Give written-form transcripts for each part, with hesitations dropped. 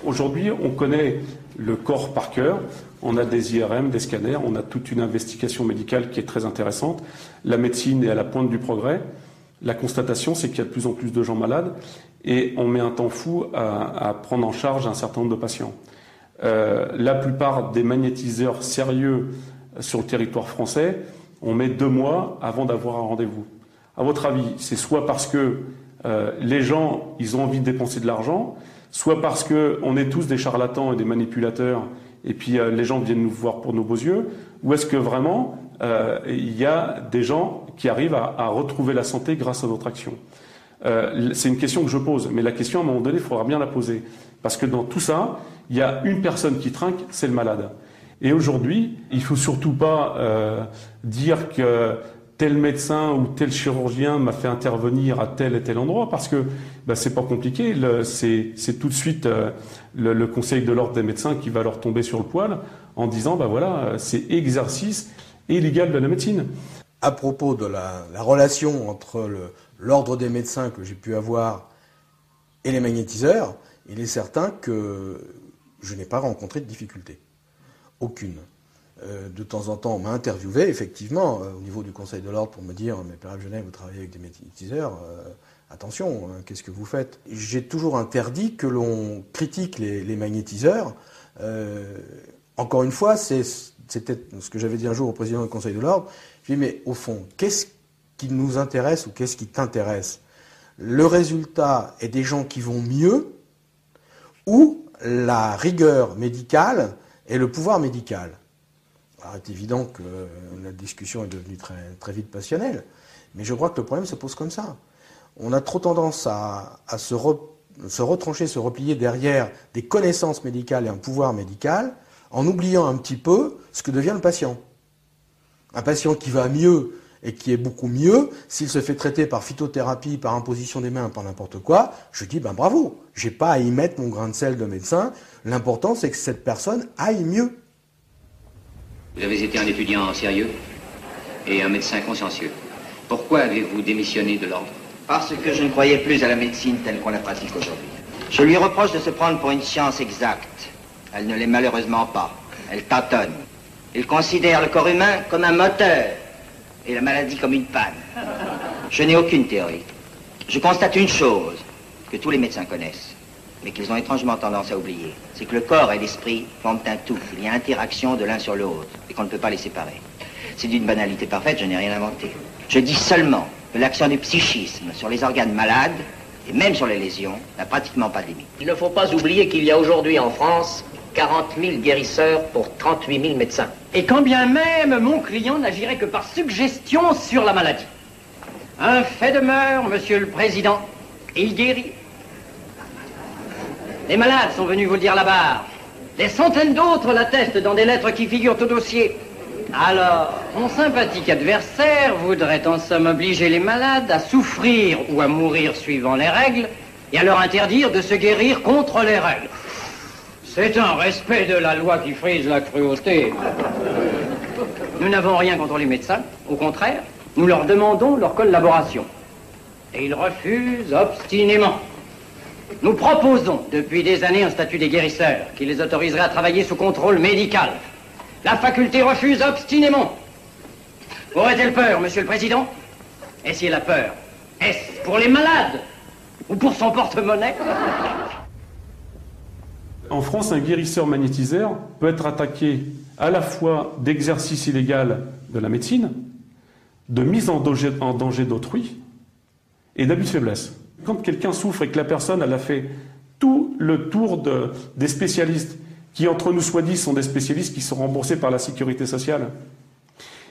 Aujourd'hui, on connaît le corps par cœur. On a des IRM, des scanners, on a toute une investigation médicale qui est très intéressante. La médecine est à la pointe du progrès. La constatation, c'est qu'il y a de plus en plus de gens malades et on met un temps fou à prendre en charge un certain nombre de patients. La plupart des magnétiseurs sérieux sur le territoire français, on met 2 mois avant d'avoir un rendez-vous. À votre avis, c'est soit parce que les gens, ils ont envie de dépenser de l'argent, soit parce qu'on est tous des charlatans et des manipulateurs, et puis les gens viennent nous voir pour nos beaux yeux, ou est-ce que vraiment il y a des gens qui arrivent à retrouver la santé grâce à notre action? C'est une question que je pose, mais la question, à un moment donné, il faudra bien la poser. Parce que dans tout ça, il y a une personne qui trinque, c'est le malade. Et aujourd'hui, il ne faut surtout pas dire que tel médecin ou tel chirurgien m'a fait intervenir à tel et tel endroit, parce que c'est pas compliqué. C'est tout de suite le Conseil de l'ordre des médecins qui va leur tomber sur le poil en disant voilà, c'est exercice illégal de la médecine. À propos de la relation entre l'ordre des médecins que j'ai pu avoir et les magnétiseurs, il est certain que je n'ai pas rencontré de difficulté. Aucune. De temps en temps, on m'a interviewé, effectivement, au niveau du Conseil de l'ordre, pour me dire « Mais Père Genet, vous travaillez avec des magnétiseurs, attention, qu'est-ce que vous faites ?» J'ai toujours interdit que l'on critique les magnétiseurs. Encore une fois, c'était ce que j'avais dit un jour au président du Conseil de l'ordre. Je lui ai dit « Mais au fond, qu'est-ce qui nous intéresse ou qu'est-ce qui t'intéresse? Le résultat est des gens qui vont mieux ou la rigueur médicale et le pouvoir médical ?» Alors, c'est évident que la discussion est devenue très, très vite passionnelle, mais je crois que le problème se pose comme ça. On a trop tendance à se retrancher, se replier derrière des connaissances médicales et un pouvoir médical, en oubliant un petit peu ce que devient le patient. Un patient qui va mieux et qui est beaucoup mieux, s'il se fait traiter par phytothérapie, par imposition des mains, par n'importe quoi, je dis bravo, j'ai pas à y mettre mon grain de sel de médecin, l'important c'est que cette personne aille mieux. Vous avez été un étudiant sérieux et un médecin consciencieux. Pourquoi avez-vous démissionné de l'ordre? Parce que je ne croyais plus à la médecine telle qu'on la pratique aujourd'hui. Je lui reproche de se prendre pour une science exacte. Elle ne l'est malheureusement pas. Elle tâtonne. Il considère le corps humain comme un moteur et la maladie comme une panne. Je n'ai aucune théorie. Je constate une chose que tous les médecins connaissent, mais qu'ils ont étrangement tendance à oublier. C'est que le corps et l'esprit forment un tout. Il y a interaction de l'un sur l'autre et qu'on ne peut pas les séparer. C'est d'une banalité parfaite, je n'ai rien inventé. Je dis seulement que l'action du psychisme sur les organes malades, et même sur les lésions, n'a pratiquement pas de limite. Il ne faut pas oublier qu'il y a aujourd'hui en France 40 000 guérisseurs pour 38 000 médecins. Et quand bien même mon client n'agirait que par suggestion sur la maladie. Un fait demeure, Monsieur le Président, il guérit. Les malades sont venus vous le dire là-bas. Des centaines d'autres l'attestent dans des lettres qui figurent au dossier. Alors, mon sympathique adversaire voudrait en somme obliger les malades à souffrir ou à mourir suivant les règles et à leur interdire de se guérir contre les règles. C'est un respect de la loi qui frise la cruauté. Nous n'avons rien contre les médecins. Au contraire, nous leur demandons leur collaboration. Et ils refusent obstinément. Nous proposons depuis des années un statut des guérisseurs qui les autoriserait à travailler sous contrôle médical. La faculté refuse obstinément. Aurait-elle peur, Monsieur le Président? Et si elle a peur, est-ce pour les malades ou pour son porte-monnaie? En France, un guérisseur magnétiseur peut être attaqué à la fois d'exercice illégal de la médecine, de mise en danger d'autrui et d'abus de faiblesse. Quand quelqu'un souffre et que la personne elle a fait tout le tour des spécialistes, qui entre nous soit dit sont des spécialistes qui sont remboursés par la sécurité sociale,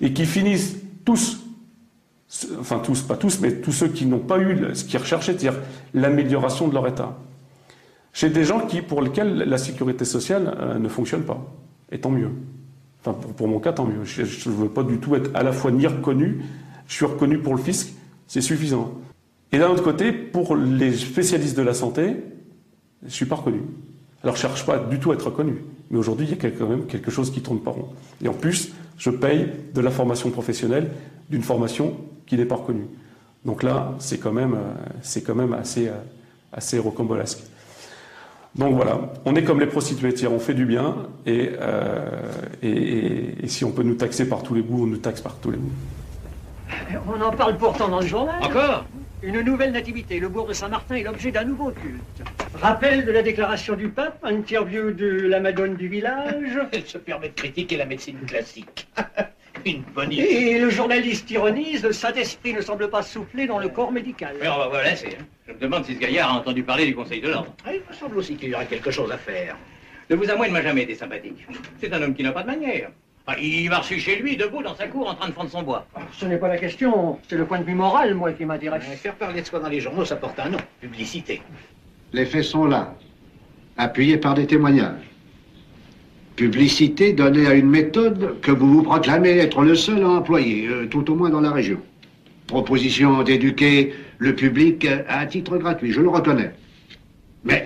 et qui finissent tous, enfin tous, pas tous, mais tous ceux qui n'ont pas eu ce qu'ils recherchaient, c'est-à-dire l'amélioration de leur état. Chez des gens pour lesquels la sécurité sociale ne fonctionne pas. Et tant mieux. Enfin, pour mon cas, tant mieux. Je ne veux pas du tout être à la fois ni reconnu, je suis reconnu pour le fisc, c'est suffisant. Et d'un autre côté, pour les spécialistes de la santé, je ne suis pas reconnu. Alors je ne cherche pas du tout à être reconnu. Mais aujourd'hui, il y a quand même quelque chose qui tourne pas rond. Et en plus, je paye de la formation professionnelle d'une formation qui n'est pas reconnue. Donc là, c'est quand même assez rocambolesque. Donc voilà, on est comme les prostituées, on fait du bien, et si on peut nous taxer par tous les bouts, on nous taxe par tous les bouts. On en parle pourtant dans le journal. Encore? Une nouvelle nativité, le bourg de Saint-Martin est l'objet d'un nouveau culte. Rappel de la déclaration du pape, interview de la madone du village. Elle se permet de critiquer la médecine classique. Une bonne idée. Et le journaliste ironise, le Saint-Esprit ne semble pas souffler dans le corps médical. Mais on va voir laisser. Je me demande si ce gaillard a entendu parler du Conseil de l'Ordre. Il me semble aussi qu'il y aura quelque chose à faire. De vous à moi, il ne m'a jamais été sympathique. C'est un homme qui n'a pas de manière. Enfin, il m'a reçu chez lui, debout dans sa cour, en train de fendre son bois. Ce n'est pas la question, c'est le point de vue moral, moi, qui m'intéresse. Faire parler de soi dans les journaux, ça porte un nom. Publicité. Les faits sont là, appuyés par des témoignages. Publicité donnée à une méthode que vous vous proclamez être le seul à employer, tout au moins dans la région. Proposition d'éduquer le public à titre gratuit, je le reconnais. Mais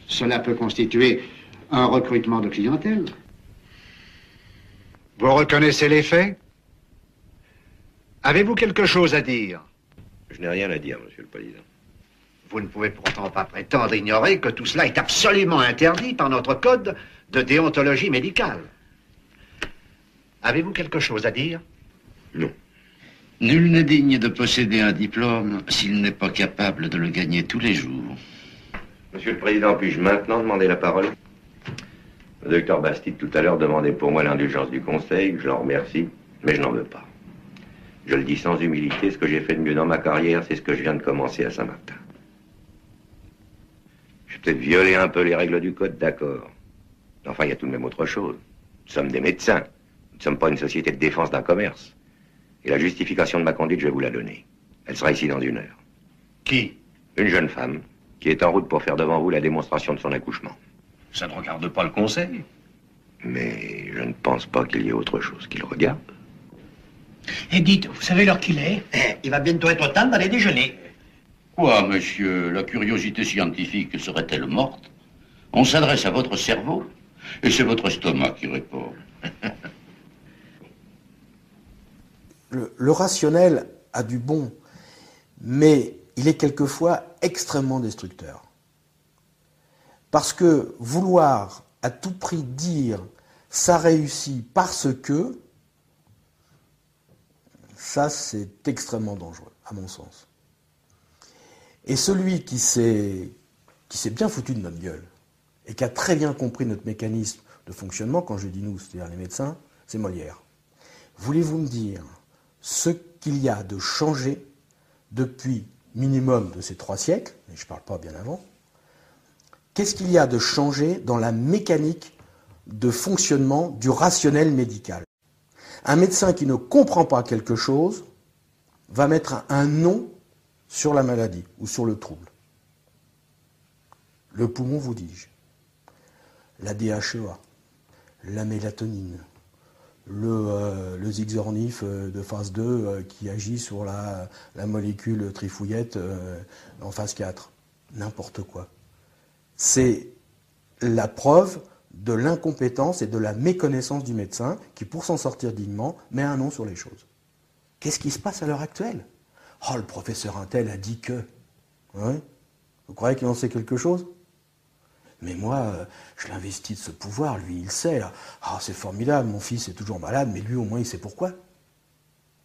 cela peut constituer un recrutement de clientèle. Vous reconnaissez les faits? Avez-vous quelque chose à dire? Je n'ai rien à dire, Monsieur le Président. Vous ne pouvez pourtant pas prétendre ignorer que tout cela est absolument interdit par notre code de déontologie médicale. Avez-vous quelque chose à dire? Non. Nul n'est digne de posséder un diplôme s'il n'est pas capable de le gagner tous les jours. Monsieur le Président, puis-je maintenant demander la parole? Le docteur Bastide, tout à l'heure, demandait pour moi l'indulgence du Conseil. Je l'en remercie, mais je n'en veux pas. Je le dis sans humilité, ce que j'ai fait de mieux dans ma carrière, c'est ce que je viens de commencer à Saint-Martin. J'ai peut-être violé un peu les règles du Code, d'accord. Enfin, il y a tout de même autre chose. Nous sommes des médecins. Nous ne sommes pas une société de défense d'un commerce. Et la justification de ma conduite, je vais vous la donner. Elle sera ici dans 1 heure. Qui? Une jeune femme qui est en route pour faire devant vous la démonstration de son accouchement. Ça ne regarde pas le Conseil. Mais je ne pense pas qu'il y ait autre chose qui le regarde. Et dites, vous savez l'heure qu'il est? Il va bientôt être temps d'aller déjeuner. Quoi, monsieur? La curiosité scientifique serait-elle morte? On s'adresse à votre cerveau, et c'est votre estomac qui répond. Le rationnel a du bon, mais il est quelquefois extrêmement destructeur. Parce que vouloir à tout prix dire « ça réussit parce que », ça c'est extrêmement dangereux, à mon sens. Et celui qui s'est bien foutu de notre gueule, et qui a très bien compris notre mécanisme de fonctionnement, quand je dis nous, c'est-à-dire les médecins, c'est Molière. Voulez-vous me dire ce qu'il y a de changé depuis minimum de ces 3 siècles, et je ne parle pas bien avant, qu'est-ce qu'il y a de changé dans la mécanique de fonctionnement du rationnel médical? Un médecin qui ne comprend pas quelque chose va mettre un nom sur la maladie ou sur le trouble. Le poumon, vous dis-je. La DHEA, la mélatonine, le Zixornif de phase 2 qui agit sur la molécule trifouillette en phase 4. N'importe quoi. C'est la preuve de l'incompétence et de la méconnaissance du médecin qui, pour s'en sortir dignement, met un nom sur les choses. Qu'est-ce qui se passe à l'heure actuelle? Oh, le professeur Intel a dit que... Ouais. Vous croyez qu'il en sait quelque chose? Mais moi, je l'investis de ce pouvoir, lui, il sait. Ah, c'est formidable, mon fils est toujours malade, mais lui, au moins, il sait pourquoi.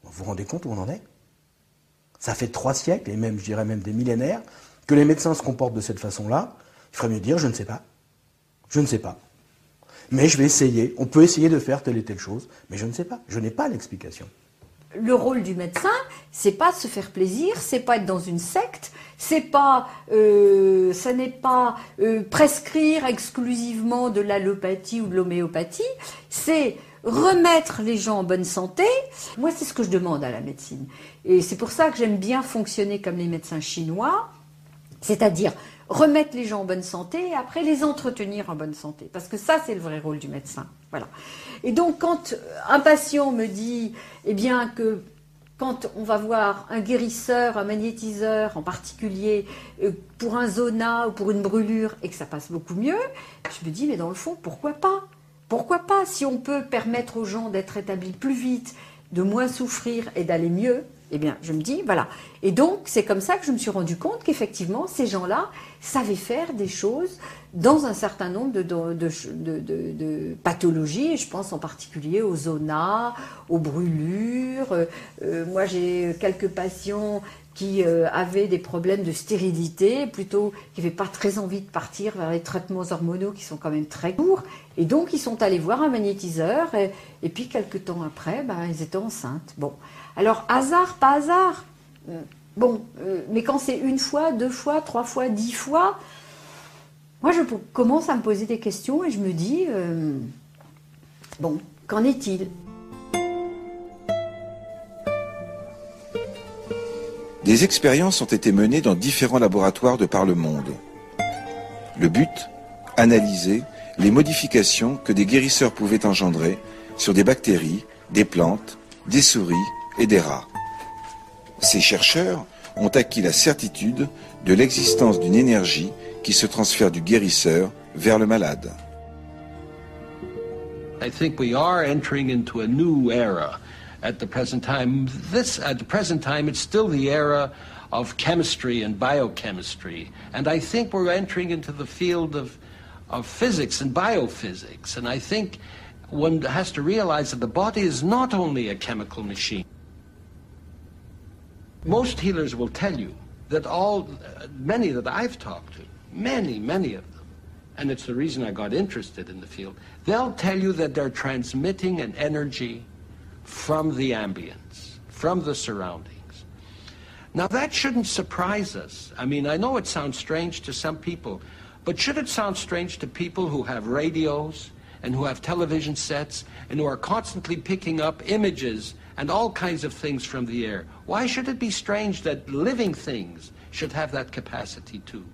Vous vous rendez compte où on en est? Ça fait 3 siècles, et même, je dirais même des millénaires, que les médecins se comportent de cette façon-là. Il ferait mieux dire, je ne sais pas. Je ne sais pas. Mais je vais essayer. On peut essayer de faire telle et telle chose, mais je ne sais pas. Je n'ai pas l'explication. Le rôle du médecin, c'est pas se faire plaisir, c'est pas être dans une secte, c'est pas, ça n'est pas prescrire exclusivement de l'allopathie ou de l'homéopathie, c'est remettre les gens en bonne santé. Moi, c'est ce que je demande à la médecine. Et c'est pour ça que j'aime bien fonctionner comme les médecins chinois, c'est-à-dire remettre les gens en bonne santé et après les entretenir en bonne santé. Parce que ça, c'est le vrai rôle du médecin. Voilà. Et donc, quand un patient me dit, eh bien, que quand on va voir un guérisseur, un magnétiseur en particulier, pour un zona ou pour une brûlure, et que ça passe beaucoup mieux, je me dis, mais dans le fond, pourquoi pas? Pourquoi pas? Si on peut permettre aux gens d'être établis plus vite, de moins souffrir et d'aller mieux, Eh bien, je me dis, voilà. Et donc, c'est comme ça que je me suis rendu compte qu'effectivement, ces gens-là savaient faire des choses dans un certain nombre de pathologies. Je pense en particulier aux zonas, aux brûlures. Moi, j'ai quelques patients qui avaient des problèmes de stérilité, plutôt qui n'avaient pas très envie de partir vers les traitements hormonaux qui sont quand même très courts. Et donc, ils sont allés voir un magnétiseur. Et puis, quelques temps après, ils étaient enceintes. Bon. Alors, hasard, pas hasard. Bon, mais quand c'est une fois, 2 fois, 3 fois, 10 fois, moi, je commence à me poser des questions et je me dis, bon, qu'en est-il ? Des expériences ont été menées dans différents laboratoires de par le monde. Le but, analyser les modifications que des guérisseurs pouvaient engendrer sur des bactéries, des plantes, des souris et des rats. Ces chercheurs ont acquis la certitude de l'existence d'une énergie qui se transfère du guérisseur vers le malade. I think we are entering into a new era at the present time. At the present time, it's still the era of chemistry and biochemistry. And I think we're entering into the field of physics and biophysics. And I think one has to realize that the body is not only a chemical machine. Most healers will tell you that many that I've talked to, many of them, and it's the reason I got interested in the field, they'll tell you that they're transmitting an energy from the ambience, from the surroundings. Now that shouldn't surprise us. I mean, I know it sounds strange to some people, but should it sound strange to people who have radios and who have television sets and who are constantly picking up images and all kinds of things from the air? Why should it be strange that living things should have that capacity too?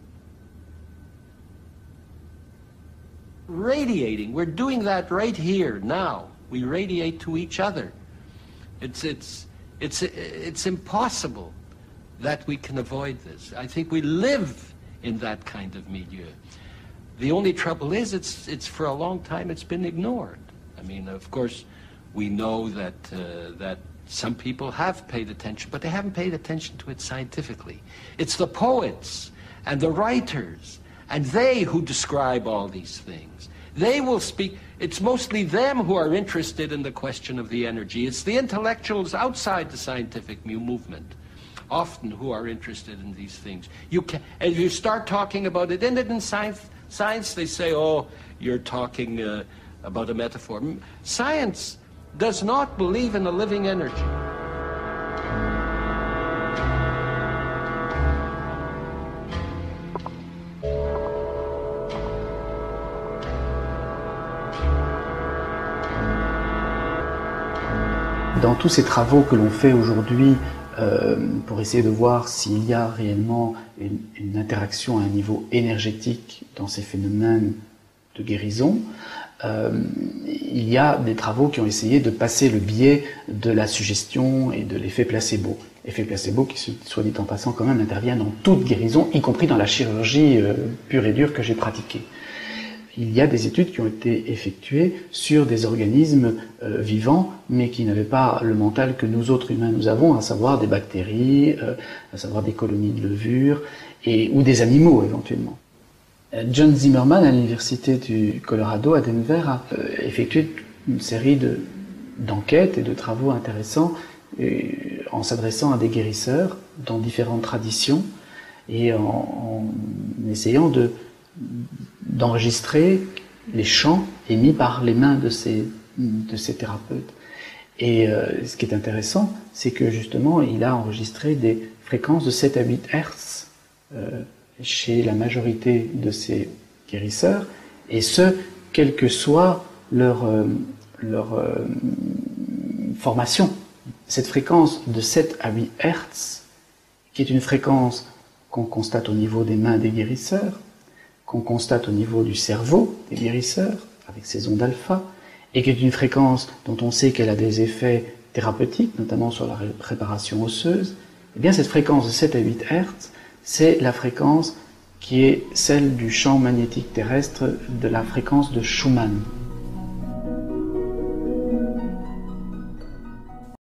Radiating, we're doing that right here, now. We radiate to each other. It's impossible that we can avoid this. I think we live in that kind of milieu. The only trouble is it's for a long time it's been ignored. I mean, of course, we know that some people have paid attention, but they haven't paid attention to it scientifically. It's the poets and the writers, and they who describe all these things. They will speak. It's mostly them who are interested in the question of the energy. It's the intellectuals outside the scientific movement, often, who are interested in these things. As you start talking about it, isn't it in science they say, oh, you're talking about a metaphor. Science does not believe in a living energy. Dans tous ces travaux que l'on fait aujourd'hui pour essayer de voir s'il y a réellement une interaction à un niveau énergétique dans ces phénomènes de guérison, il y a des travaux qui ont essayé de passer le biais de la suggestion et de l'effet placebo. Effet placebo qui, soit dit en passant, quand même intervient dans toute guérison, y compris dans la chirurgie pure et dure que j'ai pratiquée. Il y a des études qui ont été effectuées sur des organismes vivants, mais qui n'avaient pas le mental que nous autres humains nous avons, à savoir des bactéries, à savoir des colonies de levure, ou des animaux éventuellement. John Zimmerman, à l'université du Colorado, à Denver, a effectué une série d'enquêtes et de travaux intéressants en s'adressant à des guérisseurs dans différentes traditions et en essayant d'enregistrer les chants émis par les mains de ces thérapeutes. Et ce qui est intéressant, c'est que justement, il a enregistré des fréquences de 7 à 8 Hertz chez la majorité de ces guérisseurs, et ce, quelle que soit leur formation. Cette fréquence de 7 à 8 Hertz, qui est une fréquence qu'on constate au niveau des mains des guérisseurs, qu'on constate au niveau du cerveau des guérisseurs, avec ces ondes alpha, et qui est une fréquence dont on sait qu'elle a des effets thérapeutiques, notamment sur la réparation osseuse, eh bien cette fréquence de 7 à 8 Hertz, c'est la fréquence qui est celle du champ magnétique terrestre de la fréquence de Schumann.